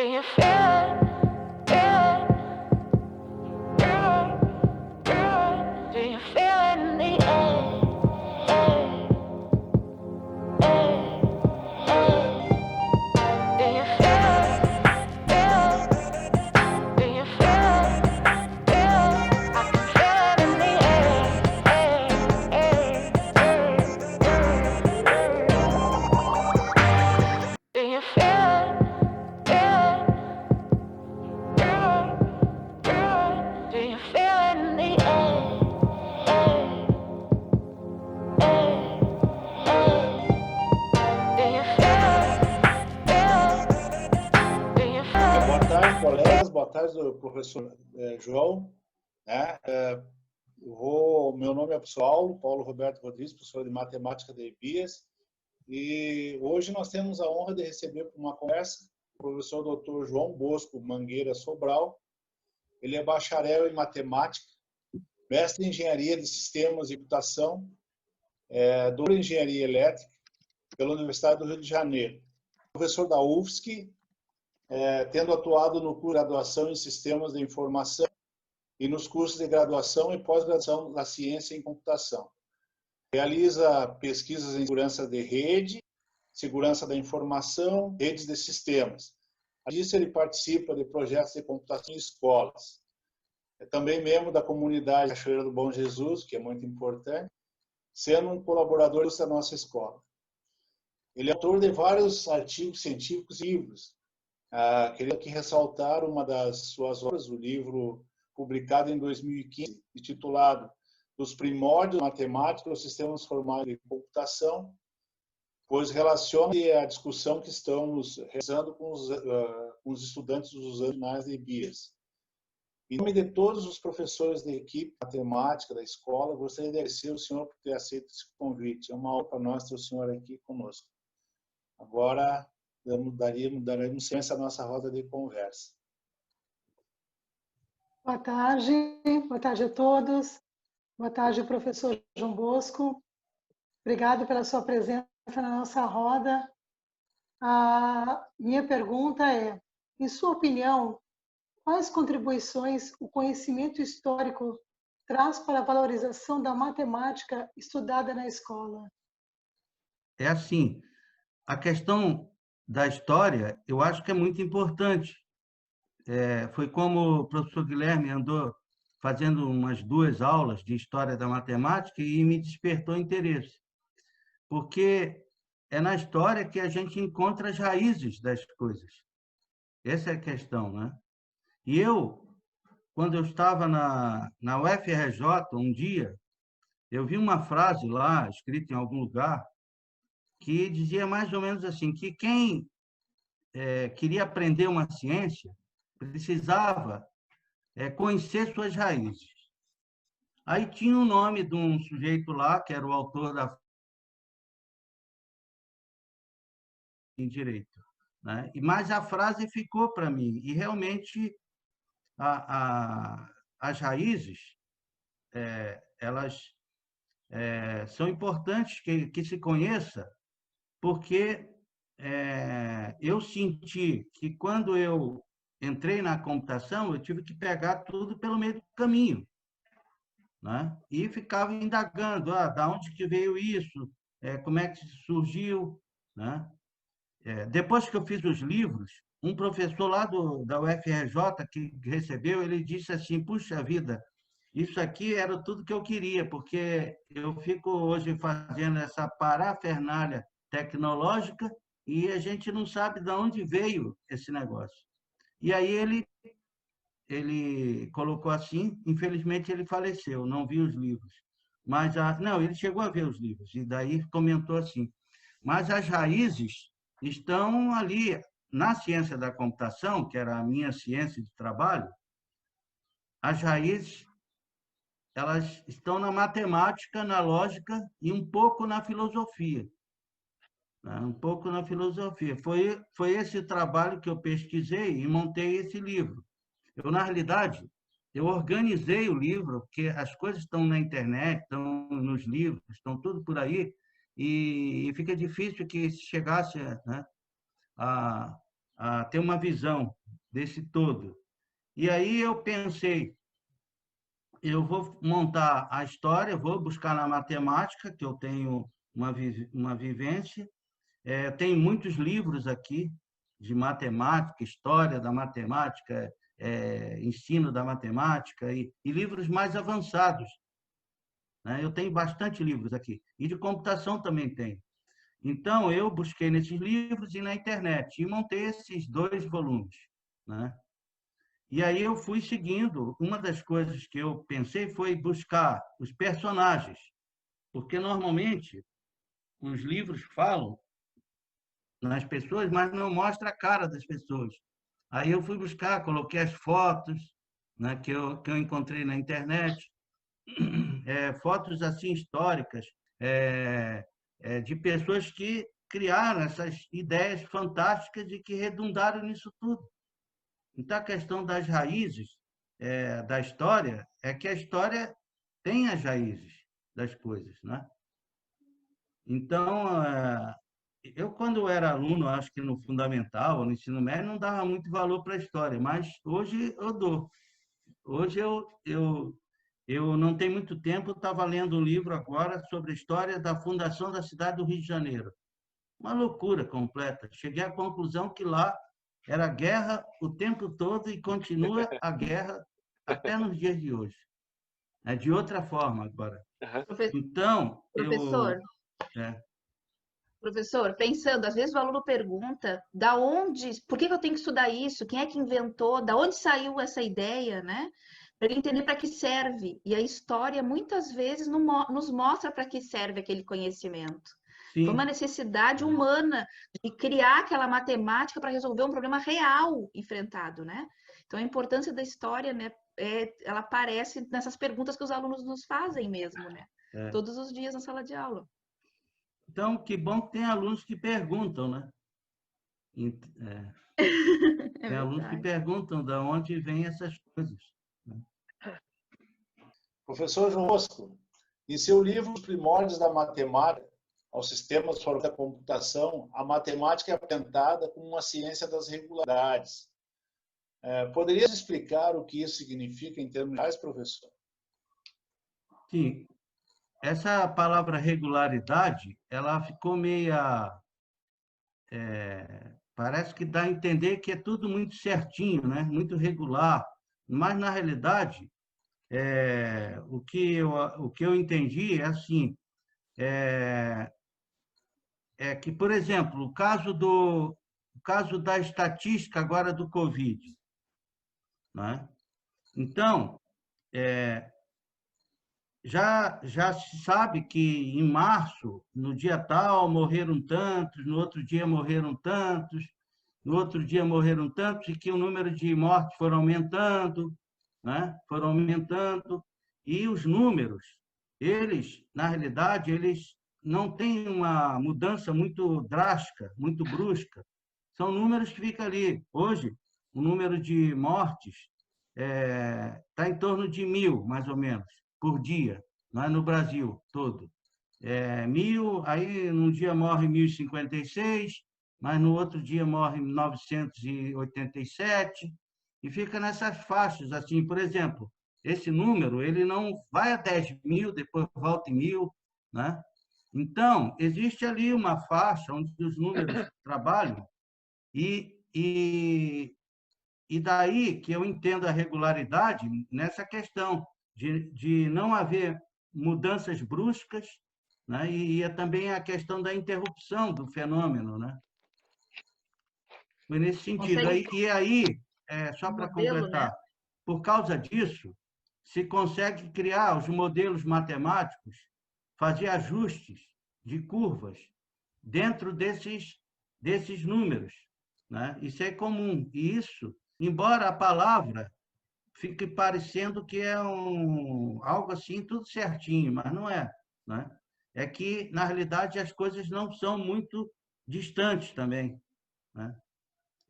Do you feel it? Feel it? Do you feel it in the air? Do you feel it? Feel it? Do you feel it? Feel it? I can feel it in the air. Do you feel it? Feel it? Do you feel it in the air? Do you feel it? Feel it? Do you feel it? Boa tarde, colegas. Boa tarde, professor João. Meu nome é Paulo Roberto Rodrigues, professor de matemática da EBIAS. E hoje nós temos a honra de receber para uma conversa o professor Dr. João Bosco Mangueira Sobral. Ele é bacharel em matemática, mestre em engenharia de sistemas e computação, doutor em engenharia elétrica pela Universidade do Rio de Janeiro. Professor da UFSC, tendo atuado no curso de graduação em sistemas de informação e nos cursos de graduação e pós-graduação da ciência em computação. Realiza pesquisas em segurança de rede, segurança da informação, redes de sistemas. Além disso, ele participa de projetos de computação em escolas. É também membro da comunidade Cachoeira do Bom Jesus, que é muito importante, sendo um colaborador da nossa escola. Ele é autor de vários artigos científicos e livros. Queria aqui ressaltar uma das suas obras, o livro publicado em 2015, intitulado Dos Primórdios da Matemática aos Sistemas Formais de Computação, pois relaciona a discussão que estamos realizando com os estudantes dos anos finais de EBIAS. Em nome de todos os professores da equipe de matemática da escola, gostaria de agradecer ao senhor por ter aceito esse convite. É uma honra para nós ter o senhor aqui conosco. Agora, daremos sequência à nossa roda de conversa. Boa tarde a todos. Boa tarde, professor João Bosco. Obrigado pela sua presença na nossa roda. A minha pergunta é, em sua opinião, quais contribuições o conhecimento histórico traz para a valorização da matemática estudada na escola? É assim, a questão da história, eu acho que é muito importante. Foi como o professor Guilherme andou fazendo umas 2 aulas de história da matemática e me despertou interesse, porque é na história que a gente encontra as raízes das coisas. Essa é a questão, né? E eu, quando eu estava na UFRJ, um dia, eu vi uma frase lá, escrita em algum lugar, que dizia mais ou menos assim, que quem queria aprender uma ciência precisava conhecer suas raízes. Aí tinha o nome de um sujeito lá, que era o autor da em direito, né? Mas a frase ficou para mim, e realmente as raízes, elas são importantes que se conheça, porque eu senti que quando eu entrei na computação, eu tive que pegar tudo pelo meio do caminho, né? E ficava indagando, da onde que veio isso, como é que surgiu, né? Depois que eu fiz os livros, um professor lá da UFRJ que recebeu, ele disse assim, puxa vida, isso aqui era tudo que eu queria, porque eu fico hoje fazendo essa parafernália tecnológica e a gente não sabe de onde veio esse negócio. E aí ele colocou assim, infelizmente ele faleceu, não vi os livros. Mas não, ele chegou a ver os livros e daí comentou assim: mas as raízes estão ali na ciência da computação, que era a minha ciência de trabalho. As raízes elas estão na matemática, na lógica e um pouco na filosofia. Um pouco na filosofia. Foi esse trabalho que eu pesquisei e montei esse livro. Na realidade, eu organizei o livro, porque as coisas estão na internet, estão nos livros, estão tudo por aí, e fica difícil que chegasse, né, a a ter uma visão desse todo. E aí eu pensei, eu vou montar a história, vou buscar na matemática, que eu tenho uma vivência. Tem muitos livros aqui de matemática, história da matemática, ensino da matemática e livros mais avançados, né? Eu tenho bastante livros aqui. E de computação também tem. Então, eu busquei nesses livros e na internet e montei esses 2 volumes, né? E aí eu fui seguindo. Uma das coisas que eu pensei foi buscar os personagens, porque normalmente os livros falam nas pessoas, mas não mostra a cara das pessoas. Aí eu fui buscar, coloquei as fotos, né, que eu encontrei na internet, fotos assim históricas, de pessoas que criaram essas ideias fantásticas e que redundaram nisso tudo. Então, a questão das raízes da história é que a história tem as raízes das coisas, né? Então, eu, quando era aluno, acho que no fundamental, no ensino médio, não dava muito valor para a história, mas hoje eu dou. Hoje eu não tenho muito tempo, estava lendo um livro agora sobre a história da fundação da cidade do Rio de Janeiro. Uma loucura completa. Cheguei à conclusão que lá era guerra o tempo todo e continua a guerra até nos dias de hoje. É de outra forma agora. Então, Professor, professor, pensando, às vezes o aluno pergunta da onde, por que eu tenho que estudar isso? Quem é que inventou? Da onde saiu essa ideia, né? Para ele entender para que serve. E a história, muitas vezes, nos mostra para que serve aquele conhecimento. sim, Foi uma necessidade humana de criar aquela matemática para resolver um problema real enfrentado, né? Então, a importância da história, né, ela aparece nessas perguntas que os alunos nos fazem mesmo, né? Todos os dias na sala de aula. Então, que bom que tem alunos que perguntam, né? Tem alunos que perguntam de onde vêm essas coisas. Professor João Bosco, em seu livro Os Primórdios da Matemática aos Sistemas Formatos da Computação, a matemática é apresentada como uma ciência das regularidades. Poderia explicar o que isso significa em termos gerais, professor? Sim. Essa palavra regularidade, ela ficou meia... parece que dá a entender que é tudo muito certinho, né? Muito regular. Mas, na realidade, o que eu entendi é assim, que, por exemplo, o caso da estatística agora do Covid, né? Então, já se sabe que em março, no dia tal, morreram tantos, no outro dia morreram tantos, no outro dia morreram tantos, e que o número de mortes foram aumentando, né? Foram aumentando, e os números, eles, na realidade, eles não têm uma mudança muito drástica, muito brusca. São números que ficam ali. Hoje, o número de mortes está em torno de 1.000, mais ou menos, por dia, não é? No Brasil todo. 1.000, aí num dia morre 1.056, mas no outro dia morre 987, e fica nessas faixas, assim, por exemplo, esse número, ele não vai a 10.000, depois volta em 1.000, né? Então, existe ali uma faixa onde os números trabalham, e daí que eu entendo a regularidade nessa questão de não haver mudanças bruscas, né? E também a questão da interrupção do fenômeno, né? Foi nesse sentido. E aí, só para completar, né? Por causa disso, se consegue criar os modelos matemáticos, fazer ajustes de curvas dentro desses números, né? Isso é comum. E isso, embora a palavra fique parecendo que é algo assim, tudo certinho, mas não é, né? É que, na realidade, as coisas não são muito distantes também, né?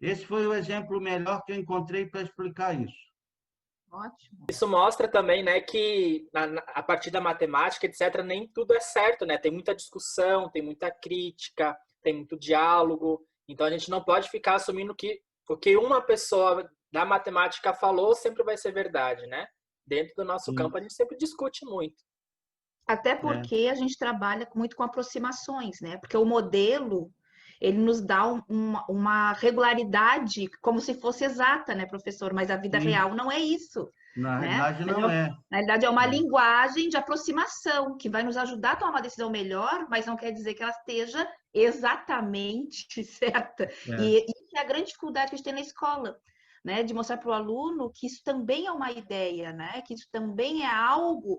Esse foi o exemplo melhor que eu encontrei para explicar isso. Ótimo. Isso mostra também, né, que a partir da matemática, etc., nem tudo é certo, né? Tem muita discussão, tem muita crítica, tem muito diálogo. Então a gente não pode ficar assumindo que o que uma pessoa da matemática falou sempre vai ser verdade, né? Dentro do nosso campo a gente sempre discute muito. Até porque a gente trabalha muito com aproximações, né? Porque o modelo, ele nos dá uma regularidade como se fosse exata, né, professor? Mas a vida real não é isso. Na né? realidade, não é. Na realidade, é uma linguagem de aproximação que vai nos ajudar a tomar uma decisão melhor, mas não quer dizer que ela esteja exatamente certa. E isso é a grande dificuldade que a gente tem na escola, né? De mostrar para o aluno que isso também é uma ideia, né? Que isso também é algo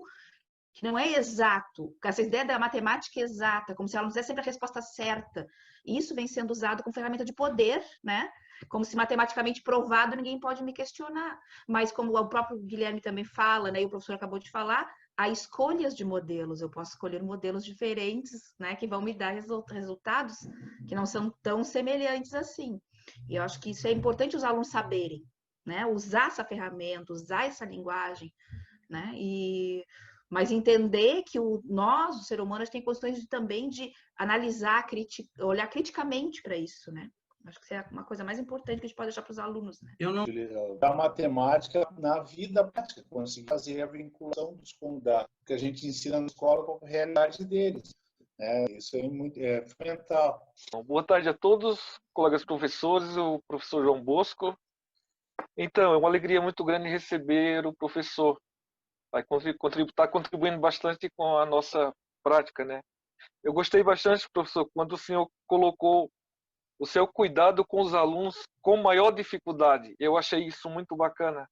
que não é exato. Essa ideia da matemática exata, como se ela nos desse sempre a resposta certa. Isso vem sendo usado como ferramenta de poder, né? Como se matematicamente provado ninguém pode me questionar. Mas como o próprio Guilherme também fala, né, e o professor acabou de falar, há escolhas de modelos. Eu posso escolher modelos diferentes, né, que vão me dar resultados que não são tão semelhantes assim. E eu acho que isso é importante os alunos saberem, né, usar essa ferramenta, usar essa linguagem, né, mas entender que nós, o ser humano, tem condições também de analisar, olhar criticamente para isso, né? Acho que isso é uma coisa mais importante que a gente pode deixar para os alunos, né? Da matemática na vida prática, conseguir fazer a vinculação da que a gente ensina na escola com a realidade deles. Isso é muito fundamental. Boa tarde a todos, colegas professores, o professor João Bosco. Então, é uma alegria muito grande receber o professor. Está contribuindo bastante com a nossa prática, né? Eu gostei bastante, professor, quando o senhor colocou o seu cuidado com os alunos com maior dificuldade. Eu achei isso muito bacana.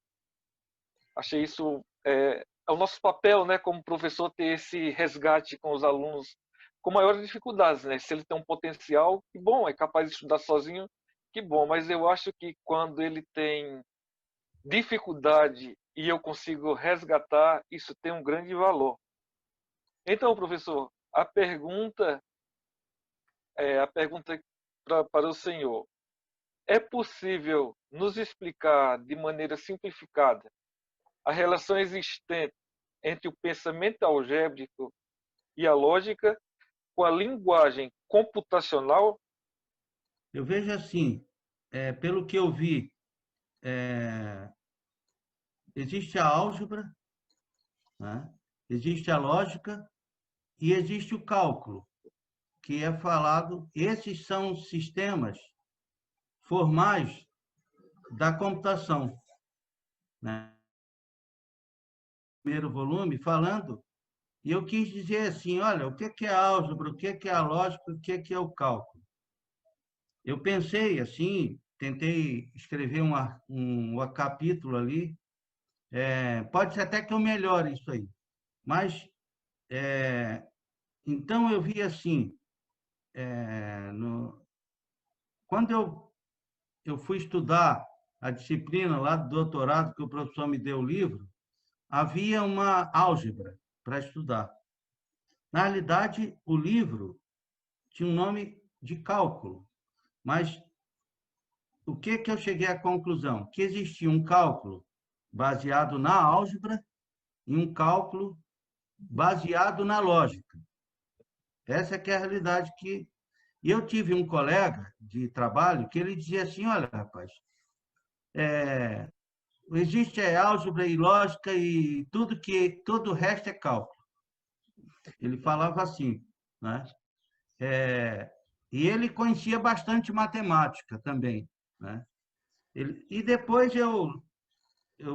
Achei isso é o nosso papel, né, como professor, ter esse resgate com os alunos com maiores dificuldades, né? Se ele tem um potencial, que bom, é capaz de estudar sozinho, que bom. Mas eu acho que quando ele tem dificuldade e eu consigo resgatar, isso tem um grande valor. Então, professor, a pergunta para o senhor: é possível nos explicar de maneira simplificada a relação existente entre o pensamento algébrico e a lógica com a linguagem computacional? Eu vejo assim, pelo que eu vi, existe a álgebra, né? Existe a lógica e existe o cálculo, que é falado, esses são sistemas formais da computação, né? Primeiro volume, falando, e eu quis dizer assim, olha, o que é a álgebra, o que é a lógica, o que é o cálculo. Eu pensei assim, tentei escrever um capítulo ali, pode ser até que eu melhore isso aí, mas, então eu vi assim, quando eu fui estudar a disciplina lá do doutorado, que o professor me deu o livro, havia uma álgebra para estudar. Na realidade, o livro tinha um nome de cálculo, mas o que eu cheguei à conclusão? Que existia um cálculo baseado na álgebra e um cálculo baseado na lógica. Essa que é a realidade que... E eu tive um colega de trabalho que ele dizia assim, olha, rapaz, existe álgebra e lógica e todo o resto é cálculo. Ele falava assim, né? E ele conhecia bastante matemática também, né? E depois eu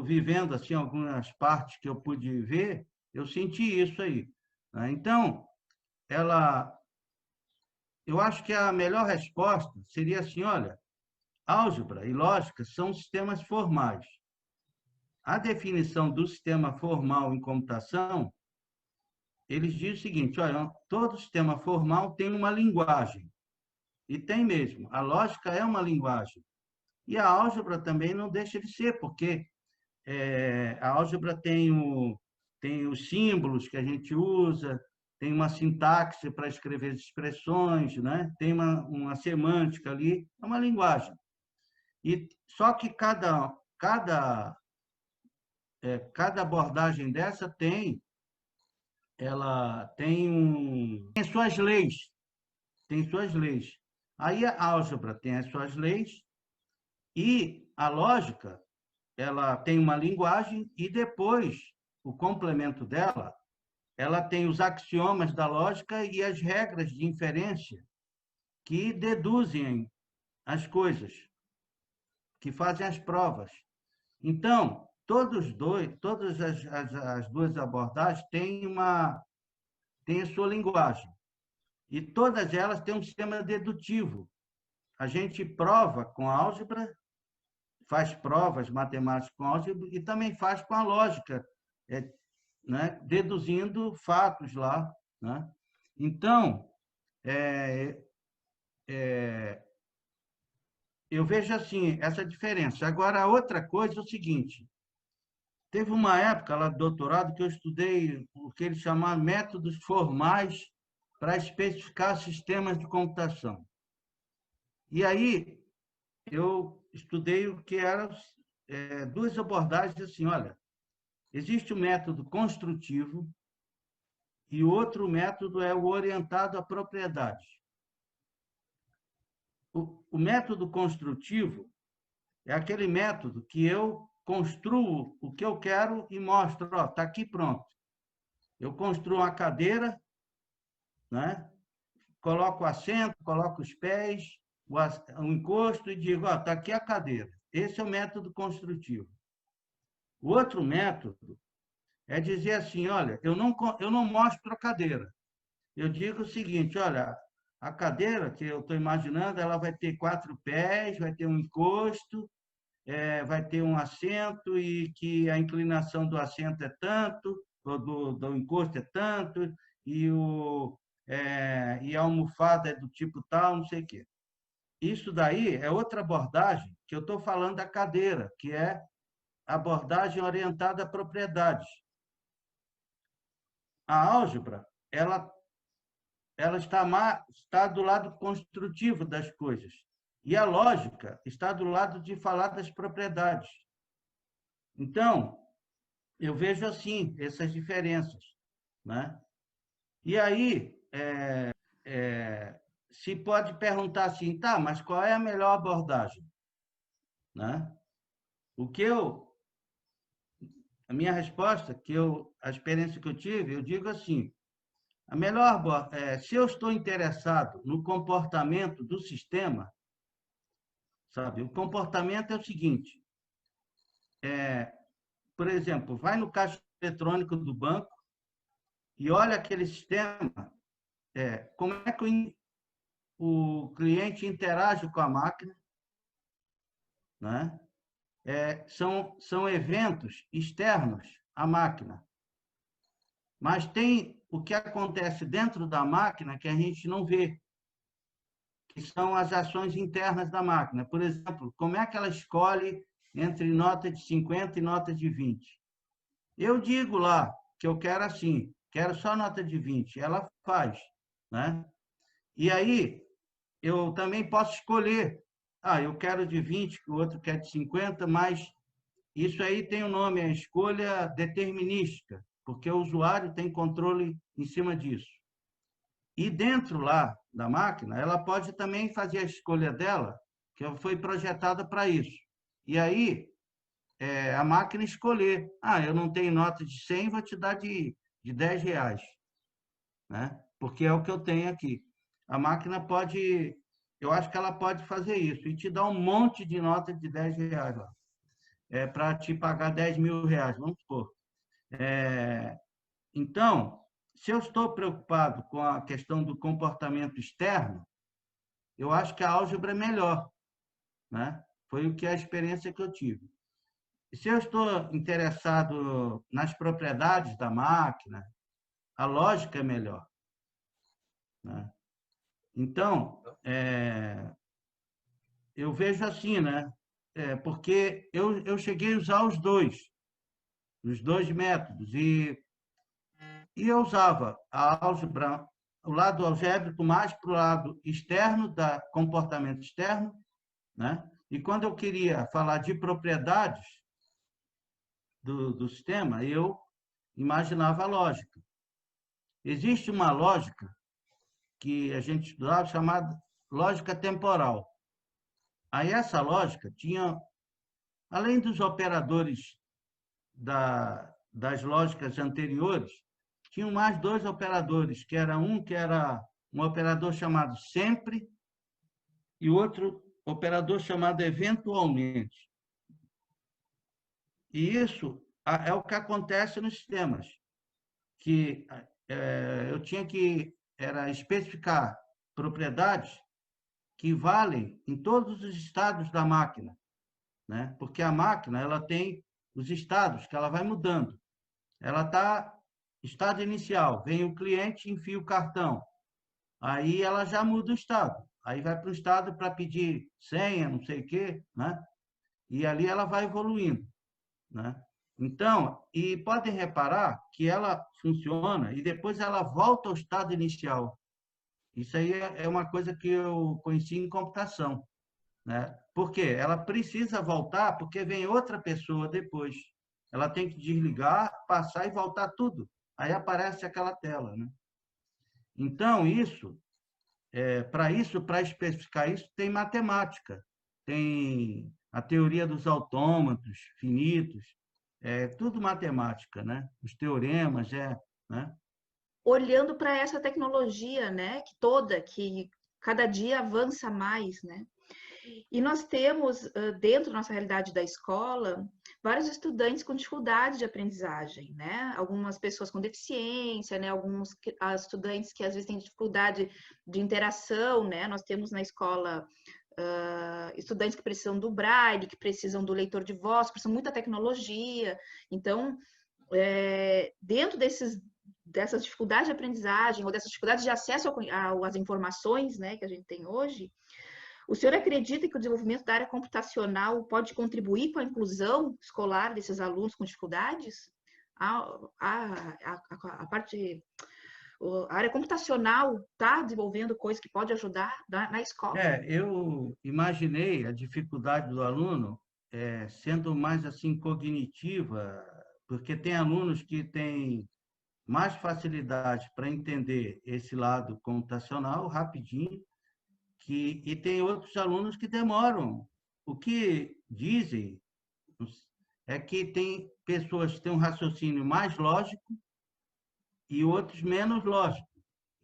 vivendo assim algumas partes que eu pude ver, eu senti isso aí, né? Então, eu acho que a melhor resposta seria assim, olha, álgebra e lógica são sistemas formais. A definição do sistema formal em computação, eles dizem o seguinte, olha, todo sistema formal tem uma linguagem. E tem mesmo, a lógica é uma linguagem. E a álgebra também não deixa de ser, porque a álgebra tem os símbolos que a gente usa, tem uma sintaxe para escrever as expressões, né? Tem uma semântica ali, é uma linguagem. E só que cada abordagem dessa tem suas leis, Aí a álgebra tem as suas leis e a lógica, ela tem uma linguagem e depois o complemento dela, ela tem os axiomas da lógica e as regras de inferência que deduzem as coisas, que fazem as provas. Então, todas as duas abordagens têm a sua linguagem. E todas elas têm um sistema dedutivo. A gente prova com a álgebra, faz provas matemáticas com a álgebra e também faz com a lógica, né? Deduzindo fatos lá. Né? Então, eu vejo assim essa diferença. Agora, a outra coisa é o seguinte, teve uma época lá do doutorado que eu estudei o que eles chamavam métodos formais para especificar sistemas de computação. E aí eu estudei o que eram duas abordagens assim, olha, existe o método construtivo e o outro método é o orientado à propriedade. O método construtivo é aquele método que eu construo o que eu quero e mostro, ó, está aqui pronto. Eu construo uma cadeira, né? Coloco o assento, coloco os pés, o encosto e digo, ó, está aqui a cadeira. Esse é o método construtivo. O outro método é dizer assim, olha, eu não mostro a cadeira. Eu digo o seguinte, olha, a cadeira que eu estou imaginando, ela vai ter 4 pés, vai ter um encosto, vai ter um assento e que a inclinação do assento é tanto, do encosto é tanto, e a almofada é do tipo tal, não sei o quê. Isso daí é outra abordagem que eu estou falando da cadeira, que é a abordagem orientada à propriedades. A álgebra, ela está do lado construtivo das coisas. E a lógica está do lado de falar das propriedades. Então, eu vejo assim essas diferenças. Né? E aí, se pode perguntar assim, tá, mas qual é a melhor abordagem? Né? A minha resposta, a experiência que eu tive, eu digo assim, se eu estou interessado no comportamento do sistema, sabe? O comportamento é o seguinte, por exemplo, vai no caixa eletrônico do banco e olha aquele sistema, como é que o cliente interage com a máquina, né? São eventos externos à máquina. Mas tem o que acontece dentro da máquina que a gente não vê, que são as ações internas da máquina. Por exemplo, como é que ela escolhe entre nota de 50 e nota de 20? Eu digo lá que eu quero assim, quero só nota de 20. Ela faz. Né? E aí, eu também posso escolher. Eu quero de 20, o outro quer de 50, mas isso aí tem o nome, a escolha determinística, porque o usuário tem controle em cima disso. E dentro lá da máquina, ela pode também fazer a escolha dela, que foi projetada para isso. E aí, a máquina escolher. Eu não tenho nota de 100, vou te dar de 10 reais. Né? Porque é o que eu tenho aqui. A máquina pode, eu acho que ela pode fazer isso, e te dar um monte de nota de 10 reais lá. Para te pagar 10 mil reais, vamos supor. Então, se eu estou preocupado com a questão do comportamento externo, eu acho que a álgebra é melhor. Né? Foi a experiência que eu tive. E se eu estou interessado nas propriedades da máquina, a lógica é melhor. Né? Então, eu vejo assim, né? Porque eu cheguei a usar os dois métodos, e eu usava a álgebra, o lado algébrico mais para o lado externo, da comportamento externo, né? E quando eu queria falar de propriedades do sistema, eu imaginava a lógica. Existe uma lógica que a gente estudava chamada lógica temporal. Aí essa lógica tinha, além dos operadores das lógicas anteriores, tinham mais 2 operadores, que era um operador chamado sempre e outro operador chamado eventualmente. E isso é o que acontece nos sistemas, que eu tinha que especificar propriedades que valem em todos os estados da máquina, né? Porque a máquina ela tem os estados que ela vai mudando. Ela está estado inicial, vem o cliente, enfia o cartão, aí ela já muda o estado, aí vai para o estado para pedir senha, não sei o quê, né? E ali ela vai evoluindo, né? Então, e podem reparar que ela funciona e depois ela volta ao estado inicial. Isso aí é uma coisa que eu conheci em computação, né? Por quê? Ela precisa voltar porque vem outra pessoa depois. Ela tem que desligar, passar e voltar tudo. Aí aparece aquela tela, né? Então, para especificar isso, tem matemática, tem a teoria dos autômatos finitos, é tudo matemática, né? Os teoremas, né? Olhando para essa tecnologia, né, que cada dia avança mais, né? E nós temos, dentro da nossa realidade da escola, vários estudantes com dificuldade de aprendizagem, né? Algumas pessoas com deficiência, né? Alguns estudantes que às vezes têm dificuldade de interação, né? Nós temos na escola estudantes que precisam do braille, que precisam do leitor de voz, precisam muita tecnologia. Então, dentro dessas dificuldades de aprendizagem ou dessas dificuldades de acesso às informações, né, que a gente tem hoje, o senhor acredita que o desenvolvimento da área computacional pode contribuir com a inclusão escolar desses alunos com dificuldades? A área computacional está desenvolvendo coisas que pode ajudar na escola? Eu imaginei a dificuldade do aluno sendo mais assim cognitiva, porque tem alunos que têm mais facilidade para entender esse lado computacional rapidinho, e tem outros alunos que demoram. O que dizem é que tem pessoas que têm um raciocínio mais lógico e outros menos lógico.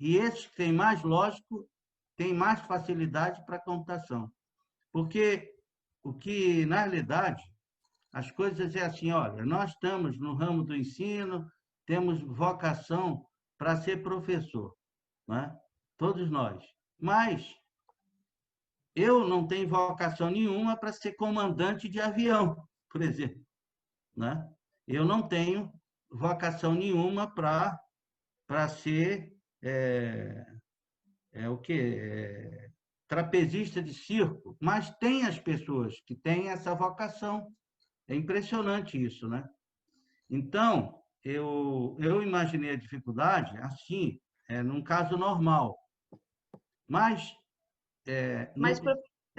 E esses que têm mais lógico têm mais facilidade para a computação. Porque o que, na realidade, as coisas é assim, olha, nós estamos no ramo do ensino, temos vocação para ser professor, né? Todos nós. Mas eu não tenho vocação nenhuma para ser comandante de avião, por exemplo, né? Eu não tenho vocação nenhuma para ser o quê? Trapezista de circo, mas tem as pessoas que têm essa vocação. É impressionante isso, né? Então, eu imaginei a dificuldade assim, num caso normal. Mas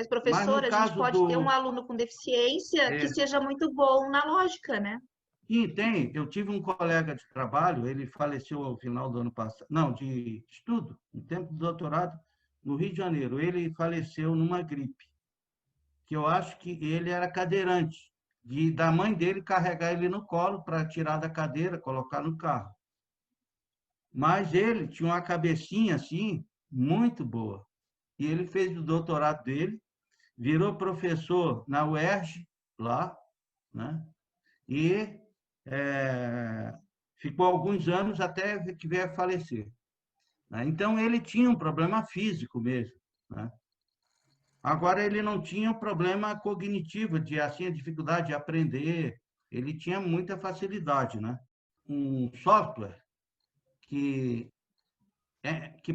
professor, a gente pode ter um aluno com deficiência que seja muito bom na lógica, né? Sim, tem. Eu tive um colega de trabalho, ele faleceu ao final do ano passado, não, de estudo, no tempo do doutorado, no Rio de Janeiro. Ele faleceu numa gripe, que eu acho que ele era cadeirante, da mãe dele carregar ele no colo para tirar da cadeira, colocar no carro. Mas ele tinha uma cabecinha assim, muito boa. E ele fez o doutorado dele, virou professor na UERJ, lá, né? E ficou alguns anos até que veio a falecer. Então, ele tinha um problema físico mesmo, né? Agora, ele não tinha um problema cognitivo, a dificuldade de aprender, ele tinha muita facilidade, né? Um software que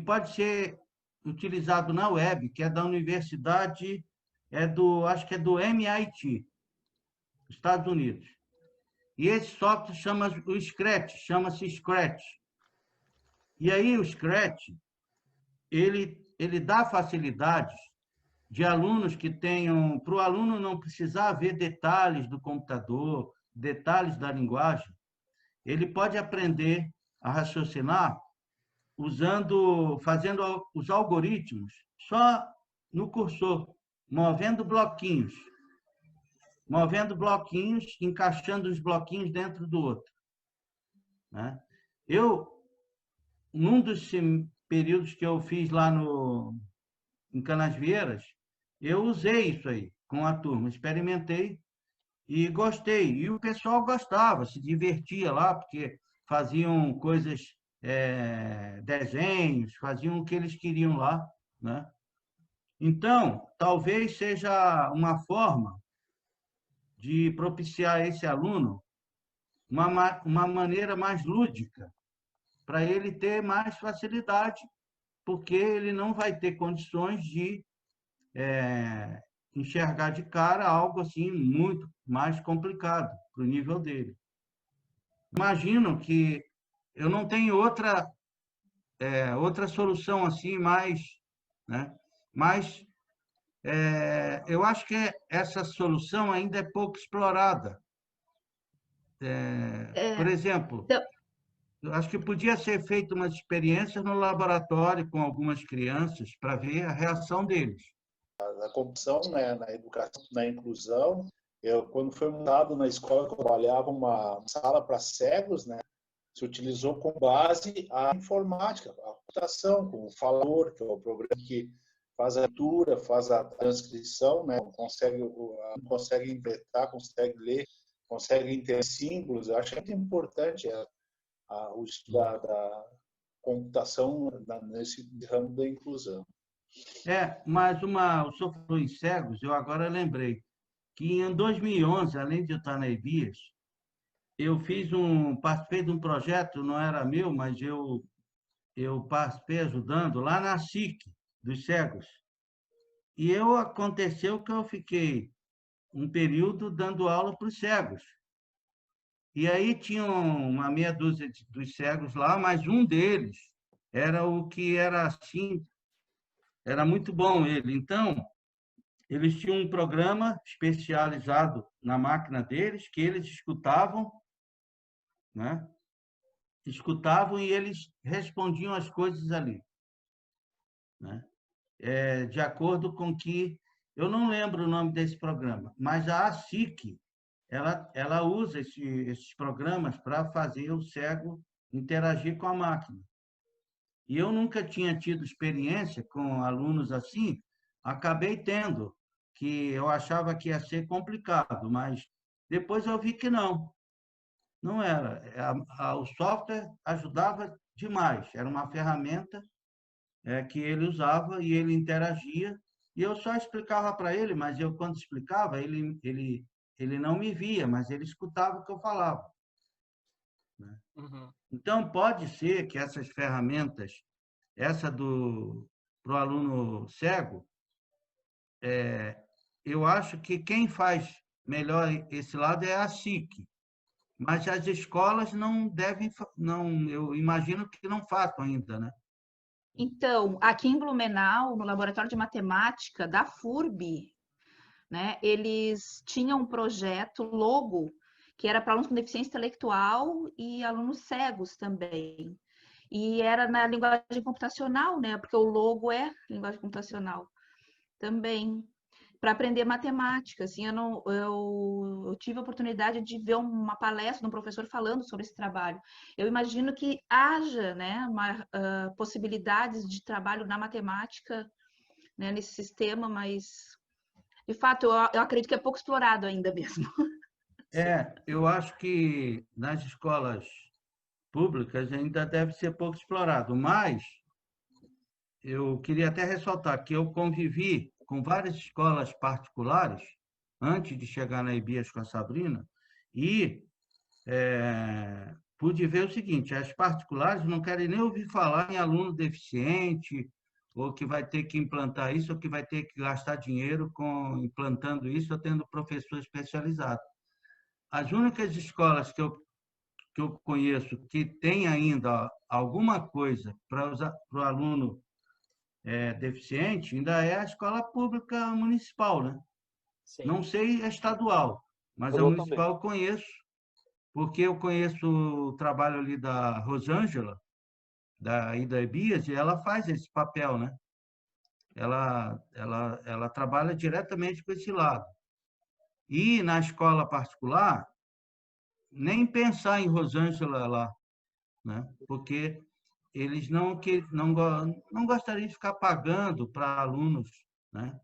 pode ser utilizado na web, que é da universidade, acho que é do MIT, Estados Unidos. E esse software chama-se Scratch. E aí o Scratch, ele dá facilidades de alunos que tenham, para o aluno não precisar ver detalhes do computador, detalhes da linguagem, ele pode aprender a raciocinar fazendo os algoritmos só no cursor, movendo bloquinhos, encaixando os bloquinhos dentro do outro, né? Num dos períodos que eu fiz lá em Canasvieiras, eu usei isso aí com a turma, experimentei e gostei. E o pessoal gostava, se divertia lá, porque faziam coisas, desenhos, faziam o que eles queriam lá, né? Então, talvez seja uma forma de propiciar a esse aluno uma maneira mais lúdica, para ele ter mais facilidade, porque ele não vai ter condições de enxergar de cara algo assim muito mais complicado para o nível dele. Imagino que eu não tenho outra solução assim mais, né? Mas eu acho que essa solução ainda é pouco explorada. Por exemplo, Então, eu acho que podia ser feita umas experiências no laboratório com algumas crianças para ver a reação deles. A competição, né, na educação, na inclusão, quando foi montado na escola que eu trabalhava uma sala para cegos, né, se utilizou como base a informática, a computação, com o Falador, que é o programa que faz a leitura, faz a transcrição, né, consegue inventar, consegue ler, consegue entender símbolos. Eu acho muito importante o estudo da computação nesse ramo da inclusão. Mas o Sou Fluir Cegos, eu agora lembrei que em 2011, além de eu estar na EBIAS, eu participei de um projeto, não era meu, mas eu participei ajudando lá na SIC dos cegos. E aconteceu que eu fiquei um período dando aula para os cegos. E aí tinha uma meia dúzia dos cegos lá, mas um deles era o que era assim, era muito bom ele. Então, eles tinham um programa especializado na máquina deles, que eles escutavam, né? Escutavam e eles respondiam as coisas ali, né? De acordo com que... Eu não lembro o nome desse programa, mas a ASIC, ela usa esses programas para fazer o cego interagir com a máquina. E eu nunca tinha tido experiência com alunos assim, acabei tendo, que eu achava que ia ser complicado, mas depois eu vi que não era. O software ajudava demais, era uma ferramenta que ele usava e ele interagia, e eu só explicava para ele, mas eu, quando explicava, ele não me via, mas ele escutava o que eu falava, né? Uhum. Então, pode ser que essas ferramentas, essa para o aluno cego, eu acho que quem faz melhor esse lado é a SIC, mas as escolas não devem, eu imagino que não façam ainda, né? Então, aqui em Blumenau, no Laboratório de Matemática da FURB, né, eles tinham um projeto Logo, que era para alunos com deficiência intelectual e alunos cegos também. E era na linguagem computacional, né? Porque o Logo é linguagem computacional também, para aprender matemática. Assim, eu tive a oportunidade de ver uma palestra de um professor falando sobre esse trabalho. Eu imagino que haja, né, possibilidades de trabalho na matemática, né, nesse sistema, mas, de fato, eu acredito que é pouco explorado ainda mesmo. Eu acho que nas escolas públicas ainda deve ser pouco explorado, mas eu queria até ressaltar que eu convivi com várias escolas particulares antes de chegar na EBIAS com a Sabrina e pude ver o seguinte: as particulares não querem nem ouvir falar em aluno deficiente, ou que vai ter que implantar isso, ou que vai ter que gastar dinheiro implantando isso, ou tendo professor especializado. As únicas escolas que eu conheço que tem ainda alguma coisa para o aluno deficiente ainda é a escola pública municipal, né? Sim. Não sei a estadual, mas a municipal eu conheço, porque eu conheço o trabalho ali da Rosângela, da EBIAS, e ela faz esse papel, né? ela trabalha diretamente com esse lado. E na escola particular, nem pensar em Rosângela lá, né? Porque eles não gostariam de ficar pagando para alunos, né?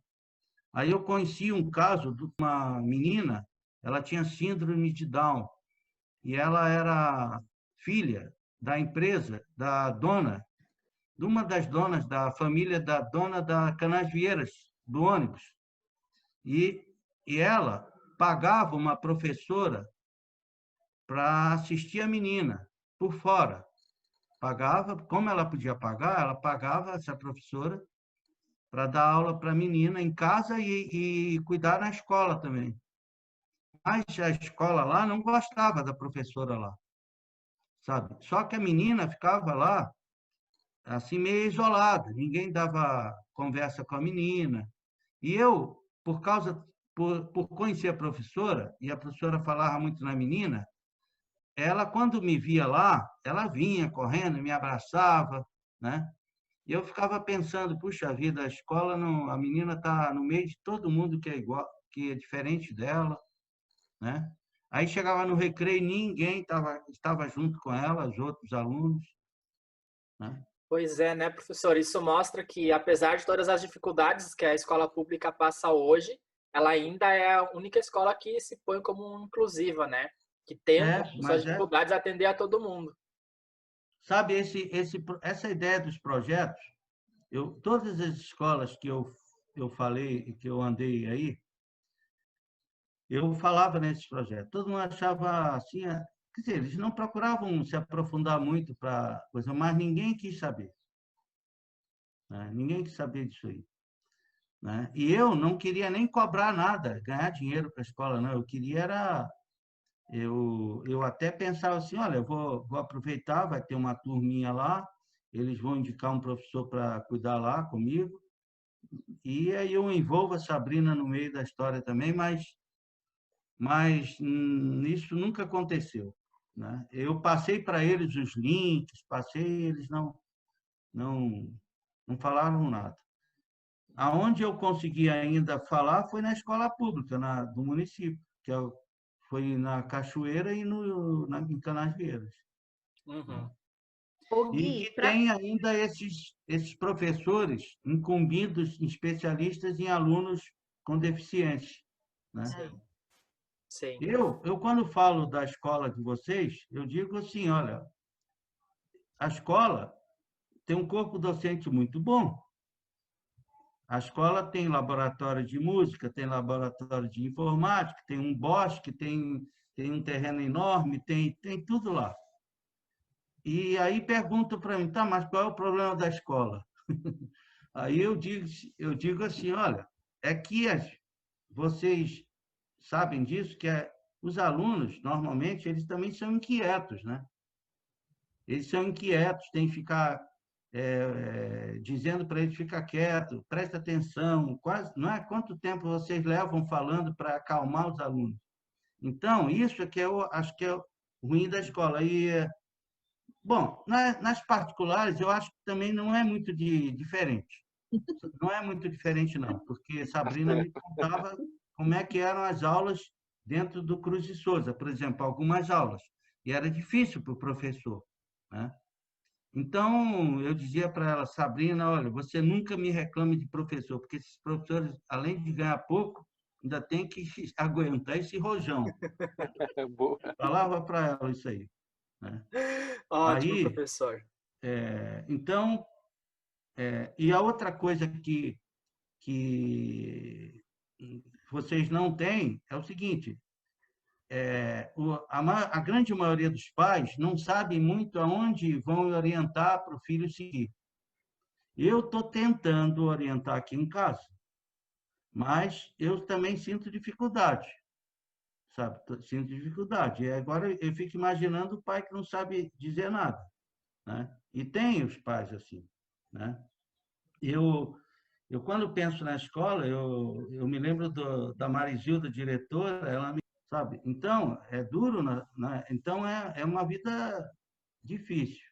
Aí eu conheci um caso de uma menina, ela tinha síndrome de Down, e ela era filha da empresa, da dona, de uma das donas da família da dona da Canasvieiras, do ônibus. E ela pagava uma professora para assistir a menina, por fora. Pagava, como ela podia pagar, ela pagava essa professora para dar aula para a menina em casa e cuidar na escola também. Mas a escola lá não gostava da professora lá, sabe? Só que a menina ficava lá, assim, meio isolada, ninguém dava conversa com a menina. E eu, por conhecer a professora, e a professora falava muito na menina, ela, quando me via lá, ela vinha correndo, me abraçava, né? E eu ficava pensando, puxa vida, a escola, não, a menina está no meio de todo mundo que é igual, que é diferente dela, né? Aí chegava no recreio, ninguém estava junto com ela, os outros alunos, né? Pois é, né, professor? Isso mostra que, apesar de todas as dificuldades que a escola pública passa hoje, ela ainda é a única escola que se põe como inclusiva, né? Que tenta, com suas Mas dificuldades, atender a todo mundo. sabe, essa ideia dos projetos, todas as escolas que eu falei, que eu andei aí, eu falava nesses projetos. Todo mundo achava assim, quer dizer, eles não procuravam se aprofundar muito para coisa, mas ninguém quis saber, né? Ninguém quis saber disso aí, né? E eu não queria nem cobrar nada, ganhar dinheiro para a escola, não. Eu até pensava assim, olha, eu vou aproveitar, vai ter uma turminha lá, eles vão indicar um professor para cuidar lá comigo, e aí eu envolvo a Sabrina no meio da história também, mas isso nunca aconteceu, né? Eu passei para eles os links, eles não, não falaram nada. Aonde eu consegui ainda falar foi na escola pública do município, foi na Cachoeira e em Canasvieiras. Uhum. Ô, E Gui, que tem ainda esses professores incumbidos, especialistas em alunos com deficiência, né? Sim, sim. Eu, quando falo da escola de vocês, eu digo assim, olha, a escola tem um corpo docente muito bom. A escola tem laboratório de música, tem laboratório de informática, tem um bosque, tem um terreno enorme, tem tudo lá. E aí perguntam para mim, tá, mas qual é o problema da escola? Aí eu digo assim, olha, é que vocês sabem disso, os alunos, normalmente, eles também são inquietos, né? Eles são inquietos, tem que ficar dizendo para eles ficar quieto, presta atenção, não é quanto tempo vocês levam falando para acalmar os alunos. Então, isso é que eu acho que é o ruim da escola. Bom, nas particulares, eu acho que também não é muito diferente. Não é muito diferente, não, porque Sabrina me contava como é que eram as aulas dentro do Cruz de Souza, por exemplo, algumas aulas. E era difícil para o professor, né? Então, eu dizia para ela, Sabrina, olha, você nunca me reclame de professor, porque esses professores, além de ganhar pouco, ainda tem que aguentar esse rojão. Boa. Falava para ela isso aí, né? Ótimo, Aí, professor. então, e a outra coisa que vocês não têm é o seguinte, a grande maioria dos pais não sabe muito aonde vão orientar para o filho seguir. Eu estou tentando orientar aqui em casa, mas eu também sinto dificuldade, sabe? Sinto dificuldade. E agora eu fico imaginando o pai que não sabe dizer nada, né? E tem os pais assim, né? Eu quando penso na escola, eu me lembro da Marizilda, diretora, ela me sabe? Então, é duro, então é uma vida difícil.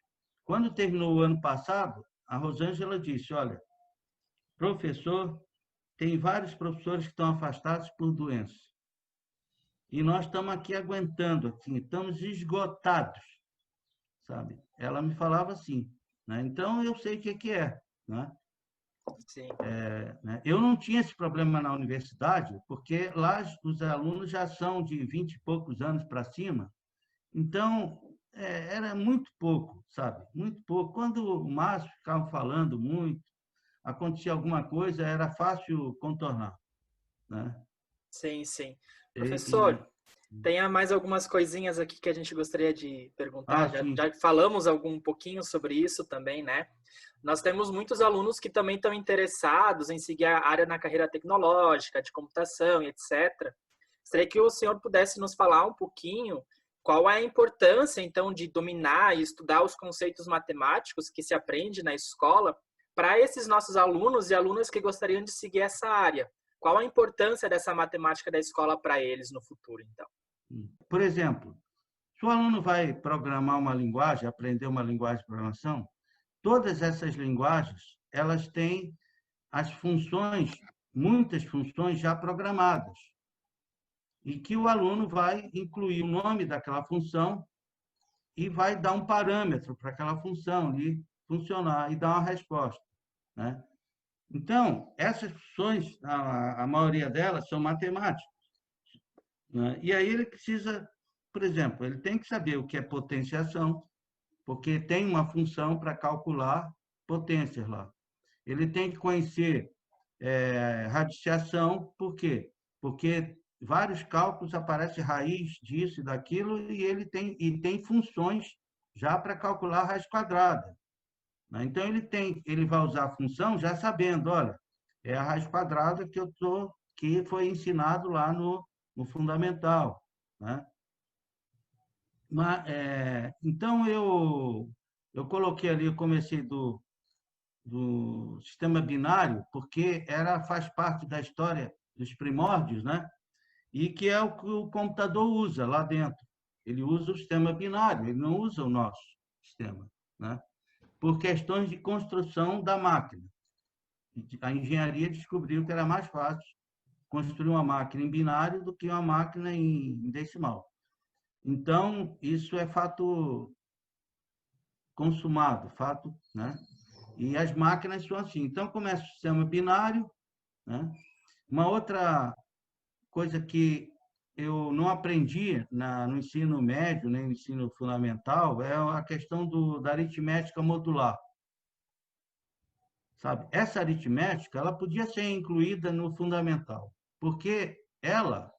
Quando terminou o ano passado, a Rosângela disse, olha, professor, tem vários professores que estão afastados por doença. E nós estamos aqui aguentando, aqui, estamos esgotados, sabe? Ela me falava assim, né? Então, eu sei o que é, né? Sim. Né? Eu não tinha esse problema na universidade, porque lá os alunos já são de 20 e poucos anos para cima, então era muito pouco, sabe? Muito pouco. Quando o Márcio ficava falando muito, acontecia alguma coisa, era fácil contornar, né? Sim, sim. E, Professor, tem mais algumas coisinhas aqui que a gente gostaria de perguntar. sim. Já falamos um pouquinho sobre isso também, né? Nós temos muitos alunos que também estão interessados em seguir a área na carreira tecnológica, de computação e etc. Gostaria que o senhor pudesse nos falar um pouquinho qual é a importância, então, de dominar e estudar os conceitos matemáticos que se aprende na escola para esses nossos alunos e alunas que gostariam de seguir essa área. Qual a importância dessa matemática da escola para eles no futuro, então? Por exemplo, se o aluno vai programar uma linguagem, aprender uma linguagem de programação, todas essas linguagens, elas têm as funções, muitas funções já programadas, e que o aluno vai incluir o nome daquela função e vai dar um parâmetro para aquela função ali funcionar e dar uma resposta, né? Então, essas funções, a maioria delas são matemáticas, né? E aí ele precisa, por exemplo, ele tem que saber o que é potenciação, porque tem uma função para calcular potências lá. Ele tem que conhecer radiciação, por quê? Porque vários cálculos aparecem raiz disso e daquilo, e ele tem funções já para calcular a raiz quadrada, né? Então, ele vai usar a função já sabendo, olha, é a raiz quadrada que foi ensinado lá no fundamental, né? Então, eu coloquei ali, eu comecei do sistema binário, porque faz parte da história dos primórdios, né? E que é o que o computador usa lá dentro. Ele usa o sistema binário, ele não usa o nosso sistema, né? Por questões de construção da máquina. A engenharia descobriu que era mais fácil construir uma máquina em binário do que uma máquina em decimal. Então, isso é fato consumado, fato, né? E as máquinas são assim. Então, começa o sistema binário, né? Uma outra coisa que eu não aprendi no ensino médio, nem no ensino fundamental, é a questão da aritmética modular. Sabe? Essa aritmética, ela podia ser incluída no fundamental, porque ela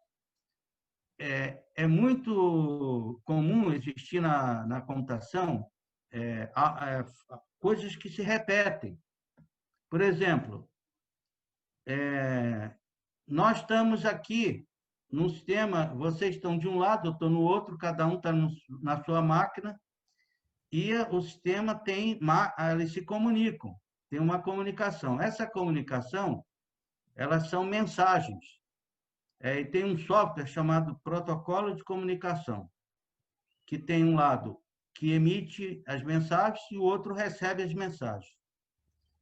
é muito comum existir na computação coisas que se repetem. Por exemplo, nós estamos aqui num sistema, vocês estão de um lado, eu estou no outro, cada um está na sua máquina, e o sistema eles se comunicam, tem uma comunicação. Essa comunicação, elas são mensagens. E tem um software chamado protocolo de comunicação, que tem um lado que emite as mensagens e o outro recebe as mensagens.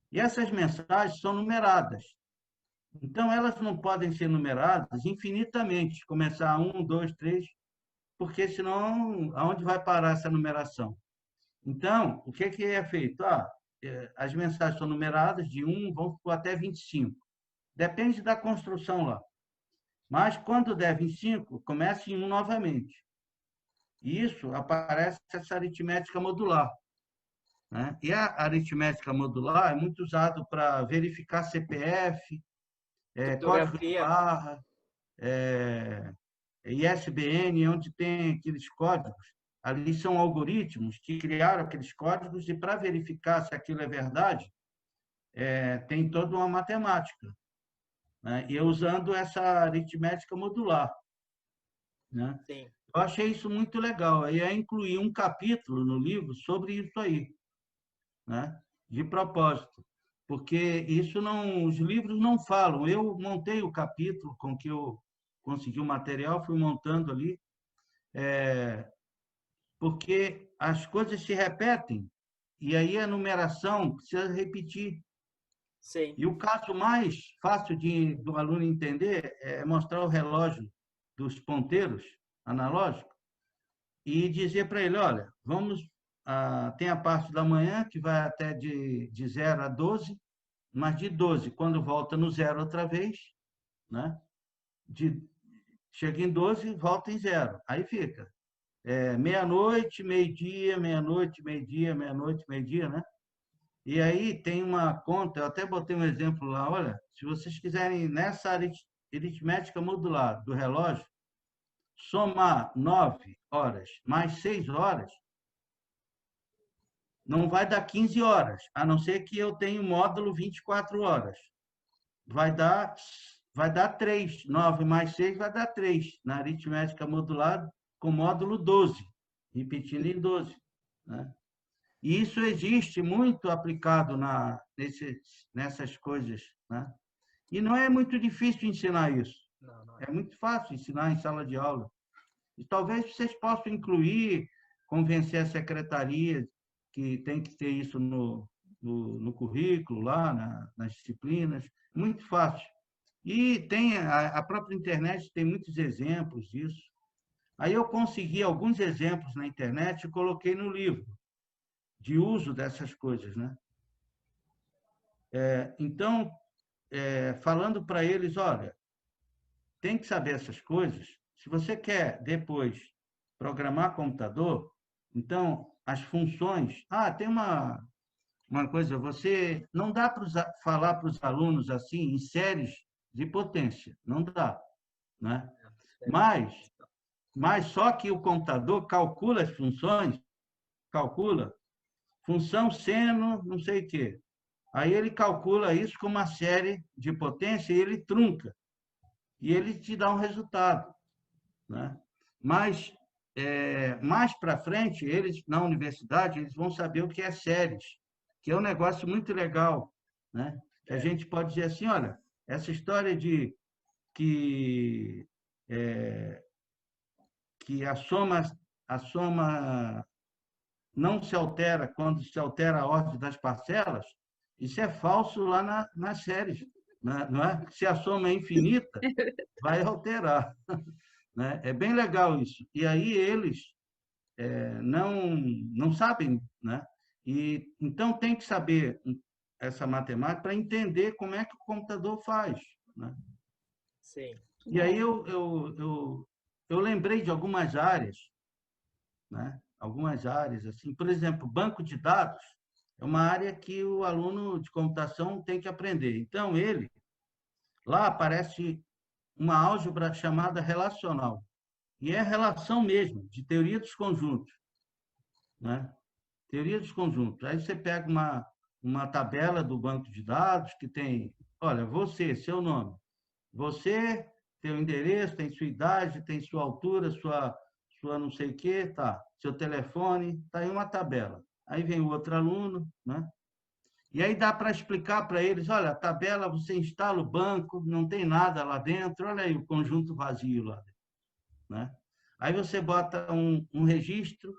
E essas mensagens são numeradas. Então, elas não podem ser numeradas infinitamente, começar 1, 2, 3, porque senão, aonde vai parar essa numeração? Então, o que é feito? As mensagens são numeradas de 1, vão até 25. Depende da construção lá. Mas, quando der 25, começa em 1 novamente. E isso aparece essa aritmética modular, né? E a aritmética modular é muito usado para verificar CPF, código de barra, ISBN, onde tem aqueles códigos. Ali são algoritmos que criaram aqueles códigos e, para verificar se aquilo é verdade, tem toda uma matemática, né? E usando essa aritmética modular, né? Sim. Eu achei isso muito legal. Aí incluir um capítulo no livro sobre isso aí, né? De propósito, porque os livros não falam. Eu montei o capítulo com que eu consegui o material, fui montando ali, porque as coisas se repetem, e aí a numeração precisa repetir. Sim. E o caso mais fácil do aluno entender é mostrar o relógio dos ponteiros analógicos e dizer para ele, olha, tem a parte da manhã que vai até de 0 a 12, mas de 12, quando volta no 0 outra vez, né? Chega em 12, volta em 0. Aí fica meia-noite, meio-dia, meia-noite, meio-dia, meia-noite, meio-dia, né? E aí tem uma conta, eu até botei um exemplo lá, olha, se vocês quiserem, nessa aritmética modular do relógio, somar 9 horas mais 6 horas, não vai dar 15 horas, a não ser que eu tenha o módulo 24 horas. Vai dar 3. 9 mais 6 vai dar 3, na aritmética modular com módulo 12, repetindo em 12. Né? E isso existe muito aplicado nessas coisas. Né? E não é muito difícil ensinar isso. Não. É muito fácil ensinar em sala de aula. E talvez vocês possam incluir, convencer a secretaria que tem que ter isso no currículo, lá nas disciplinas. Muito fácil. E tem a própria internet tem muitos exemplos disso. Aí eu consegui alguns exemplos na internet e coloquei no livro de uso dessas coisas, né? Então, falando para eles, olha, tem que saber essas coisas. Se você quer depois programar computador, então as funções. Tem uma coisa, você não dá para falar para os alunos assim em séries de potência, não dá, né? Mas só que o computador calcula as funções, calcula função seno, não sei o quê. Aí ele calcula isso com uma série de potência e ele trunca. E ele te dá um resultado. Né? Mas, mais para frente, eles, na universidade, eles vão saber o que é séries, que é um negócio muito legal. Né? Que a gente pode dizer assim, olha, essa história de que a soma não se altera quando se altera a ordem das parcelas, isso é falso lá nas séries. Né? Não é? Se a soma é infinita, vai alterar. Né? É bem legal isso. E aí eles não sabem. Né? E, então, tem que saber essa matemática para entender como é que o computador faz. Né? Sim. E aí eu lembrei de algumas áreas, né? Algumas áreas, assim, por exemplo, banco de dados é uma área que o aluno de computação tem que aprender. Então, lá aparece uma álgebra chamada relacional, e é relação mesmo, de teoria dos conjuntos. Né? Teoria dos conjuntos. Aí você pega uma tabela do banco de dados que tem, olha, você, seu nome, você, seu endereço, tem sua idade, tem sua altura, sua não sei o quê, tá, seu telefone, tá aí uma tabela. Aí vem o outro aluno, né? E aí dá para explicar para eles, olha, a tabela, você instala o banco, não tem nada lá dentro, olha aí o conjunto vazio lá dentro. Né? Aí você bota um registro,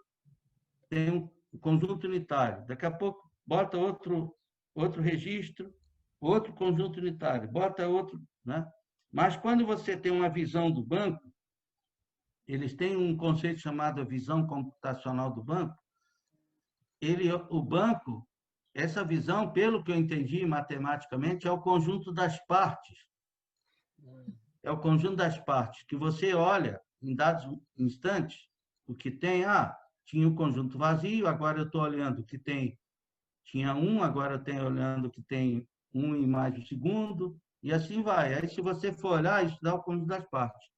tem um conjunto unitário, daqui a pouco bota outro registro, outro conjunto unitário, bota outro. Né? Mas quando você tem uma visão do banco, eles têm um conceito chamado visão computacional do banco. O banco, essa visão, pelo que eu entendi matematicamente, é o conjunto das partes. É o conjunto das partes, que você olha em dados instantes, o que tem, tinha o conjunto vazio, agora eu estou olhando que tinha 1, agora eu estou olhando que tem 1 e mais o segundo, e assim vai. Aí, se você for olhar, isso dá o conjunto das partes.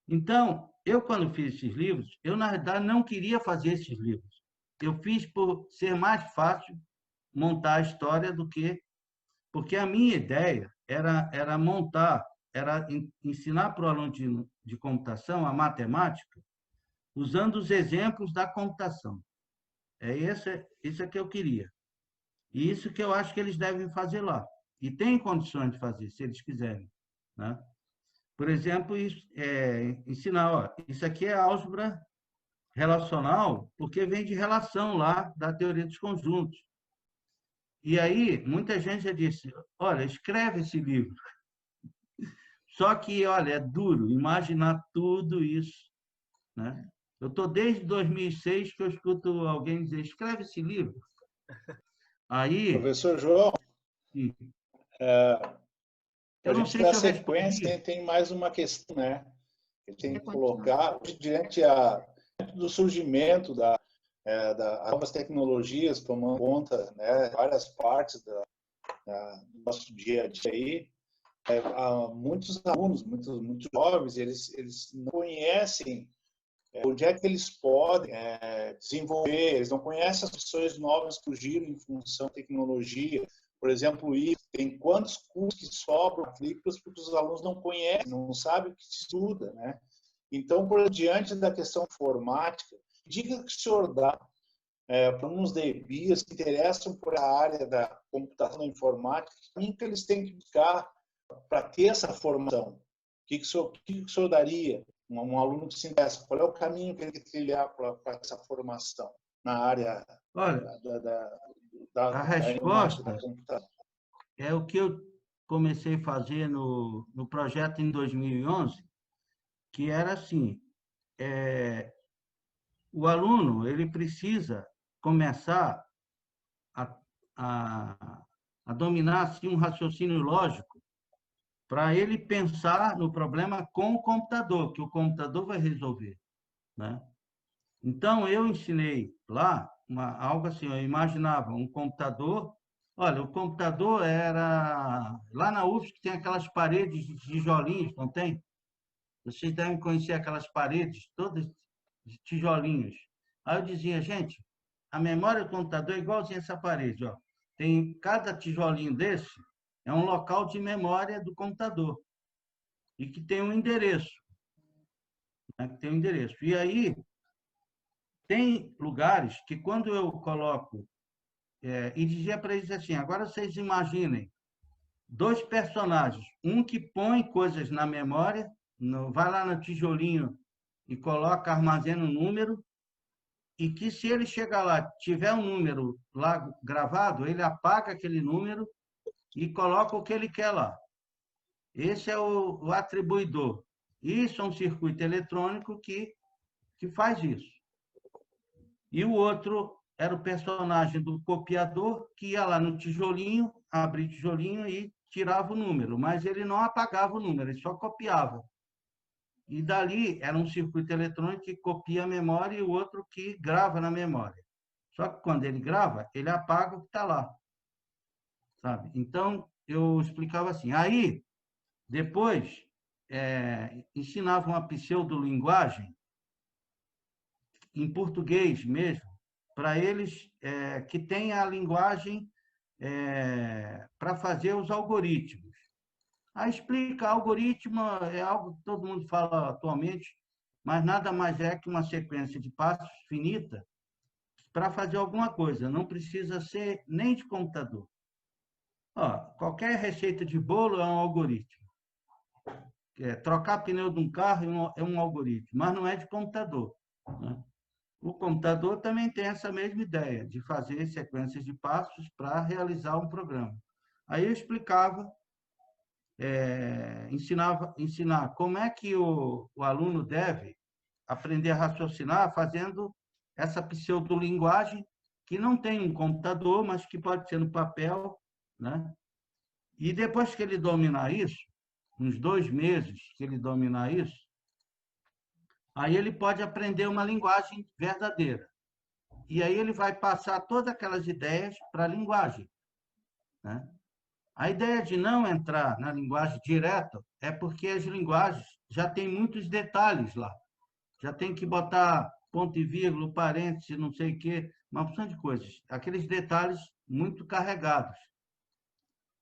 Então, eu, quando fiz esses livros, eu, na verdade, não queria fazer esses livros. Eu fiz por ser mais fácil montar a história do que... Porque a minha ideia era montar, era ensinar para o aluno de computação a matemática usando os exemplos da computação. Isso que eu queria. E isso que eu acho que eles devem fazer lá. E tem condições de fazer, se eles quiserem. Né? Por exemplo, ensinar, isso aqui é álgebra relacional, porque vem de relação lá da teoria dos conjuntos. E aí, muita gente já disse, olha, escreve esse livro. Só que, olha, é duro imaginar tudo isso, né? Eu estou desde 2006 que eu escuto alguém dizer, escreve esse livro. Aí, Professor João, para eu a não gente sei dar se eu sequência, respondi. tem mais uma questão, né? Que tem Quer que continuar? colocar diante do surgimento das novas tecnologias tomando conta, né, várias partes do nosso dia a dia aí. Há muitos alunos, muitos jovens, eles não conhecem onde é que eles podem desenvolver, eles não conhecem as opções novas que surgiram em função da tecnologia. Por exemplo, tem quantos cursos que sobram matrículas porque os alunos não conhecem, não sabem o que se estuda, né? Então, por diante da questão informática, dica que o senhor dá para uns DBIAs que interessam por a área da computação da informática, que caminho que eles têm que buscar para ter essa formação? O que o senhor daria? Um aluno que se interessa, qual é o caminho que ele tem que trilhar para essa formação na área Olha, a da informática, da resposta computação? é o que eu comecei a fazer no projeto em 2011, que era assim, o aluno ele precisa começar a, a dominar assim, um raciocínio lógico para ele pensar no problema com o computador, que o computador vai resolver, né? Então, eu ensinei lá algo assim, eu imaginava um computador. Olha, o computador era... Lá na UFSC tem aquelas paredes de tijolinhos, não tem? Vocês devem conhecer aquelas paredes todas de tijolinhos. Aí eu dizia, gente, a memória do computador é igualzinha essa parede, ó. Tem cada tijolinho desse é um local de memória do computador e que tem um endereço, né? Que tem um endereço. E aí tem lugares que quando eu coloco e dizia para eles assim, agora vocês imaginem dois personagens, um que põe coisas na memória, vai lá no tijolinho e coloca, armazena um número, e que se ele chegar lá, tiver um número lá gravado, ele apaga aquele número e coloca o que ele quer lá. Esse é o atribuidor. Isso é um circuito eletrônico que faz isso. E o outro era o personagem do copiador, que ia lá no tijolinho, abria o tijolinho e tirava o número, mas ele não apagava o número, ele só copiava. E dali era um circuito eletrônico que copia a memória e o outro que grava na memória. Só que quando ele grava, ele apaga o que está lá, sabe? Então, eu explicava assim. Aí, depois, ensinava uma pseudolinguagem, em português mesmo, para eles que tenha a linguagem para fazer os algoritmos. Aí explica, algoritmo é algo que todo mundo fala atualmente, mas nada mais é que uma sequência de passos finita para fazer alguma coisa. Não precisa ser nem de computador. Ó, qualquer receita de bolo é um algoritmo. Trocar pneu de um carro é um algoritmo, mas não é de computador, né? O computador também tem essa mesma ideia, de fazer sequências de passos para realizar um programa. Aí eu explicava, ensinar como é que o aluno deve aprender a raciocinar fazendo essa pseudolinguagem que não tem um computador, mas que pode ser no papel, né? E depois que ele dominar isso, uns 2 meses que ele dominar isso, aí ele pode aprender uma linguagem verdadeira. E aí ele vai passar todas aquelas ideias para a linguagem, né? A ideia de não entrar na linguagem direta é porque as linguagens já têm muitos detalhes lá. Já tem que botar ponto e vírgula, parênteses, não sei o quê, uma opção de coisas. Aqueles detalhes muito carregados.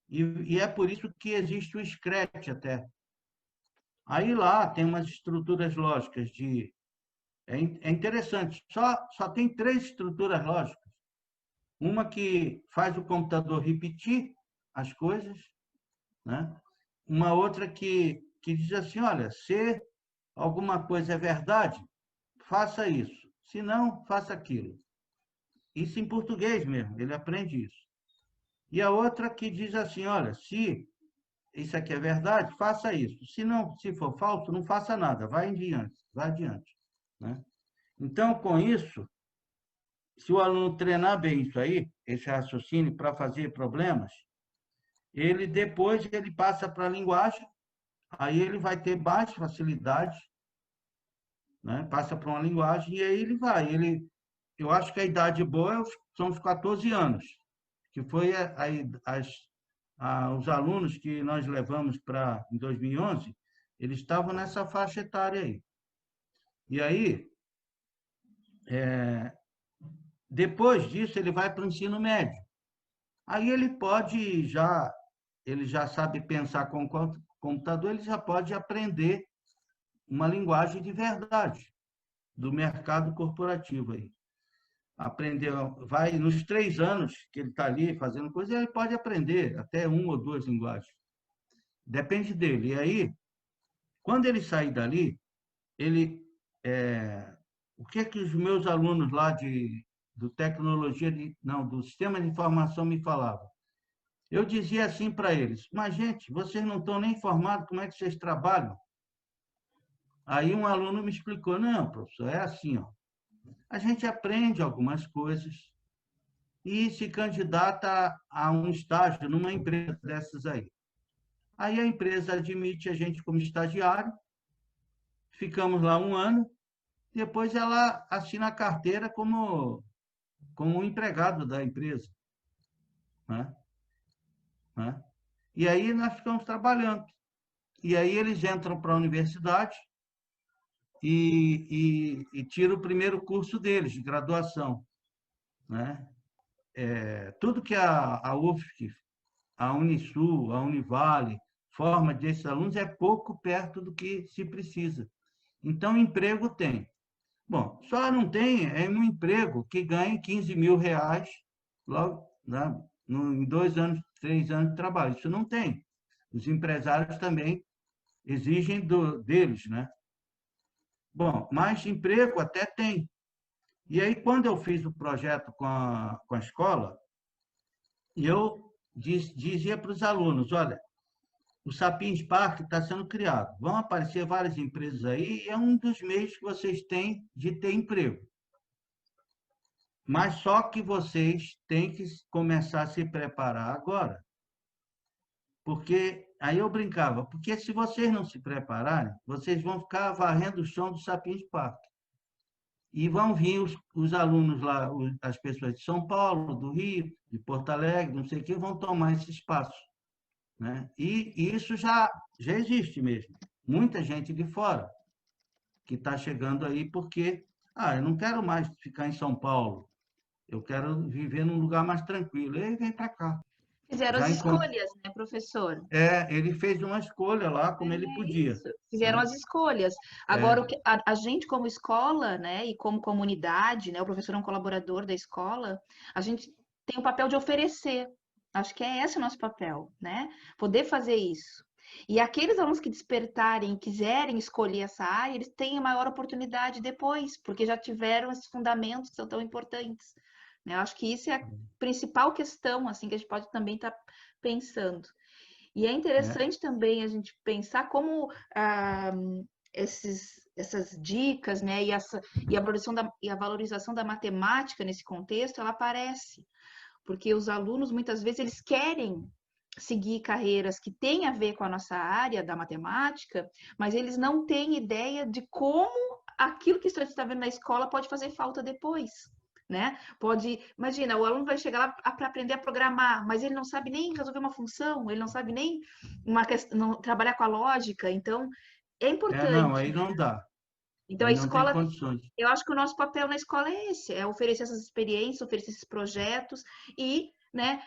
E é por isso que existe o Scratch até. Aí lá tem umas estruturas lógicas de... É interessante, só tem 3 estruturas lógicas. Uma que faz o computador repetir as coisas, né? Uma outra que diz assim, olha, se alguma coisa é verdade, faça isso. Se não, faça aquilo. Isso em português mesmo, ele aprende isso. E a outra que diz assim, olha, se isso aqui é verdade, faça isso. Se não, se for falso, não faça nada, vai adiante, né? Então, com isso, se o aluno treinar bem isso aí, esse raciocínio para fazer problemas, ele depois ele passa para a linguagem, aí ele vai ter mais facilidade, né? Passa para uma linguagem e aí ele vai. Eu acho que a idade boa são os 14 anos, que foi os alunos que nós levamos em 2011, eles estavam nessa faixa etária aí. E aí, depois disso, ele vai para o ensino médio. Aí ele já sabe pensar com o computador, ele já pode aprender uma linguagem de verdade do mercado corporativo aí. Vai nos 3 anos que ele está ali fazendo coisa, ele pode aprender até 1 ou 2 linguagens. Depende dele. E aí, quando ele sair dali, o que os meus alunos lá do sistema de informação me falavam? Eu dizia assim para eles, mas gente, vocês não estão nem informados, como é que vocês trabalham? Aí um aluno me explicou, não, professor, é assim, ó. A gente aprende algumas coisas e se candidata a um estágio numa empresa dessas aí. Aí a empresa admite a gente como estagiário, ficamos lá 1 ano, depois ela assina a carteira como um empregado da empresa, né? E aí nós ficamos trabalhando. E aí eles entram para a universidade e tiram o primeiro curso deles, de graduação, né? Tudo que a UFSC, a Unisul, a Univale forma desses alunos é pouco perto do que se precisa. Então, emprego tem. Bom, só não tem um emprego que ganhe 15 mil reais logo, né, em 2 anos, 3 anos de trabalho. Isso não tem. Os empresários também exigem deles, né? Bom, mas emprego até tem. E aí, quando eu fiz o projeto com a escola, eu dizia para os alunos, olha, o Sapiens Park está sendo criado. Vão aparecer várias empresas aí e é um dos meios que vocês têm de ter emprego. Mas só que vocês têm que começar a se preparar agora. Porque, aí eu brincava, porque se vocês não se prepararem, vocês vão ficar varrendo o chão do Sapiens Park. E vão vir os alunos lá, as pessoas de São Paulo, do Rio, de Porto Alegre, não sei o que, vão tomar esse espaço, né? E isso já existe mesmo. Muita gente de fora que está chegando aí porque, eu não quero mais ficar em São Paulo, eu quero viver num lugar mais tranquilo. E aí vem para cá. Fizeram as escolhas, né, professor? Ele fez uma escolha lá como ele podia. Isso. Fizeram as escolhas. Agora, a gente como escola, né, e como comunidade, né, o professor é um colaborador da escola, a gente tem o papel de oferecer. Acho que esse o nosso papel, né? Poder fazer isso. E aqueles alunos que despertarem, quiserem escolher essa área, eles têm a maior oportunidade depois, porque já tiveram esses fundamentos que são tão importantes. Eu acho que isso é a principal questão, assim, que a gente pode também estar pensando. E é interessante também a gente pensar como essas dicas, né, e a valorização da matemática nesse contexto, ela aparece. Porque os alunos, muitas vezes, eles querem seguir carreiras que têm a ver com a nossa área da matemática, mas eles não têm ideia de como aquilo que você está vendo na escola pode fazer falta depois. Né? Imagina, o aluno vai chegar lá para aprender a programar, mas ele não sabe nem resolver uma função, ele não sabe nem trabalhar com a lógica, então é importante. Não, aí não dá. Então aí a escola, não tem condições. Eu acho que o nosso papel na escola é esse, é oferecer essas experiências, oferecer esses projetos e, né,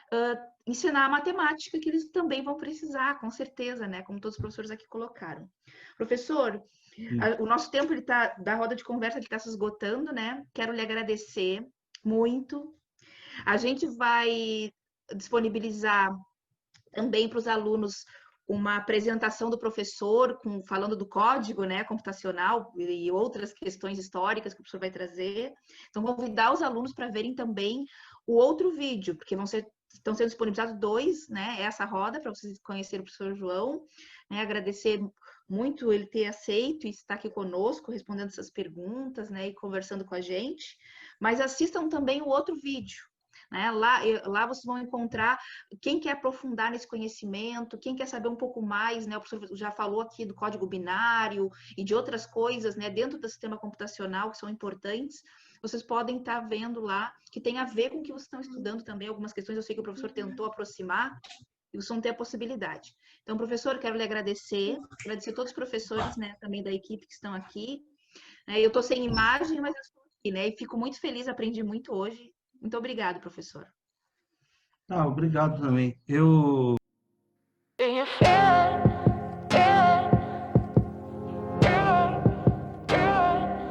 ensinar a matemática que eles também vão precisar, com certeza, né, como todos os professores aqui colocaram. Professor, o nosso tempo da roda de conversa está se esgotando, né? Quero lhe agradecer muito. A gente vai disponibilizar também para os alunos uma apresentação do professor falando do código, né, computacional e outras questões históricas que o professor vai trazer. Então, convidar os alunos para verem também o outro vídeo, porque vão ser estão sendo disponibilizados 2, né, essa roda, para vocês conhecerem o professor João, né, agradecer muito ele ter aceito e estar aqui conosco, respondendo essas perguntas, né, e conversando com a gente, mas assistam também o outro vídeo, né? Lá vocês vão encontrar quem quer aprofundar nesse conhecimento, quem quer saber um pouco mais, né? O professor já falou aqui do código binário e de outras coisas, né, dentro do sistema computacional que são importantes. Vocês podem estar vendo lá, que tem a ver com o que vocês estão estudando também, algumas questões eu sei que o professor tentou aproximar, e vocês vão ter a possibilidade. Então, professor, quero lhe agradecer a todos os professores, né, também da equipe que estão aqui. Eu estou sem imagem, mas eu estou aqui, né, e fico muito feliz, aprendi muito hoje. Muito obrigado, professor. Obrigado também. Do you feel